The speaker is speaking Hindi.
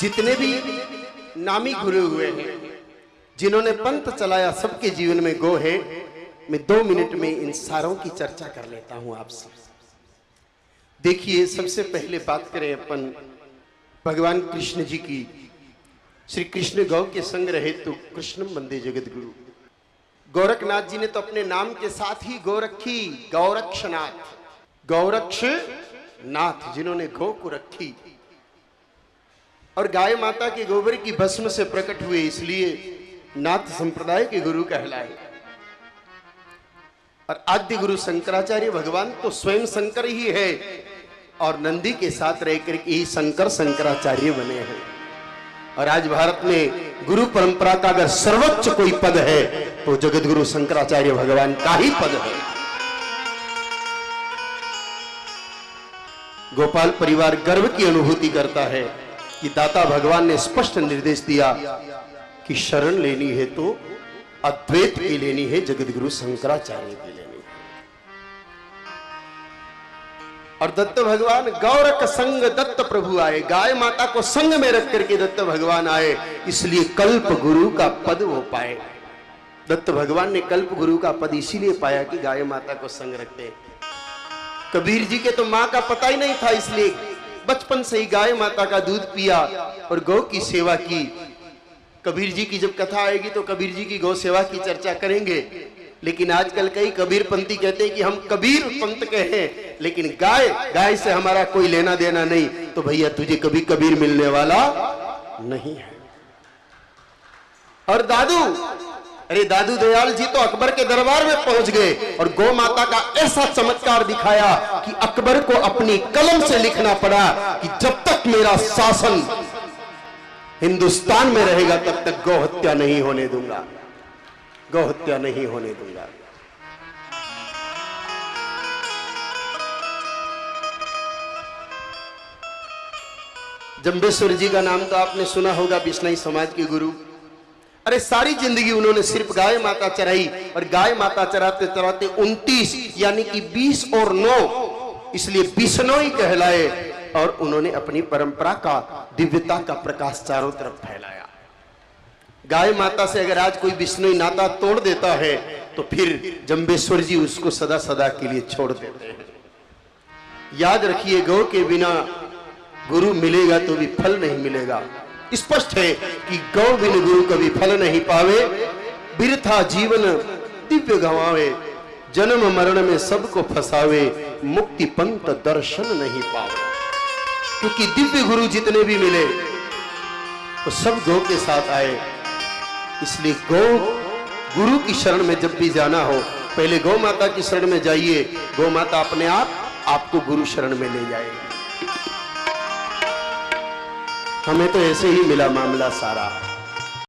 जितने भी नामी गुरु हुए हैं, जिन्होंने पंथ चलाया, सबके जीवन में गो है। मैं 2 मिनट में इन सारों की चर्चा कर लेता हूं आपसे। देखिए, सबसे पहले बात करें अपन भगवान कृष्ण जी की। श्री कृष्ण गौ के संग रहे तो कृष्णम वंदे जगत गुरु। गोरखनाथ जी ने तो अपने नाम के साथ ही गौ रखी, गौरक्षनाथ, गौरक्षनाथ, जिन्होंने गौ को रखी। और गाय माता के गोबर की भस्म से प्रकट हुए, इसलिए नाथ संप्रदाय के गुरु कहलाए। और आद्य गुरु शंकराचार्य भगवान तो स्वयं शंकर ही है, और नंदी के साथ रहकर के ही शंकर शंकराचार्य बने हैं। और आज भारत में गुरु परंपरा का अगर सर्वोच्च कोई पद है तो जगत गुरु शंकराचार्य भगवान का ही पद है। गोपाल परिवार गर्व की अनुभूति करता है कि दाता भगवान ने स्पष्ट निर्देश दिया कि शरण लेनी है तो अद्वैत की लेनी है, जगत गुरु शंकराचार्य की लेनी है। और दत्त भगवान गौरक संग दत्त प्रभु आए, गाय माता को संग में रख करके दत्त भगवान आए, इसलिए कल्प गुरु का पद वो पाए। दत्त भगवान ने कल्प गुरु का पद इसीलिए पाया कि गाय माता को संग रखते। कबीर जी के तो मां का पता ही नहीं था, इसलिए बचपन से ही गाय माता का दूध पिया और गौ की सेवा की। कबीर जी की जब कथा आएगी तो कबीर जी की गौ सेवा की चर्चा करेंगे। लेकिन आजकल कई कबीर पंथी कहते हैं कि हम कबीर पंथ के हैं, लेकिन गाय से हमारा कोई लेना देना नहीं। तो भैया तुझे कभी कबीर मिलने वाला नहीं है। और दादू, अरे दादू दयाल जी तो अकबर के दरबार में पहुंच गए और गौ माता का ऐसा चमत्कार दिखाया कि अकबर को अपनी कलम से लिखना पड़ा कि जब तक मेरा शासन हिंदुस्तान में रहेगा तब तक गौ हत्या नहीं होने दूंगा, गौ हत्या नहीं होने दूंगा। जंबेश्वर जी का नाम तो आपने सुना होगा, बिश्नोई समाज के गुरु। अरे सारी जिंदगी उन्होंने सिर्फ गाय माता चराई, और गाय माता चराते चराते 29 यानी कि 20 और 9, इसलिए बिश्नोई कहलाए। और उन्होंने अपनी परंपरा का, दिव्यता का प्रकाश चारों तरफ फैलाया। गाय माता से अगर आज कोई बिश्नोई नाता तोड़ देता है तो फिर जंबेश्वर जी उसको सदा सदा के लिए छोड़ देते हैं। याद रखिए, गौ के बिना गुरु मिलेगा तो भी फल नहीं मिलेगा। स्पष्ट है कि गौ बिन गुरु कभी फल नहीं पावे, बिरथा जीवन दिव्य गवावे, जन्म मरण में सबको फसावे, मुक्ति पंथ दर्शन नहीं पावे। क्योंकि दिव्य गुरु जितने भी मिले वो सब गौ के साथ आए। इसलिए गौ गुरु की शरण में जब भी जाना हो, पहले गौ माता की शरण में जाइए, गौ माता अपने आप आपको गुरु शरण में ले जाएगी। हमें तो ऐसे ही मिला मामला सारा।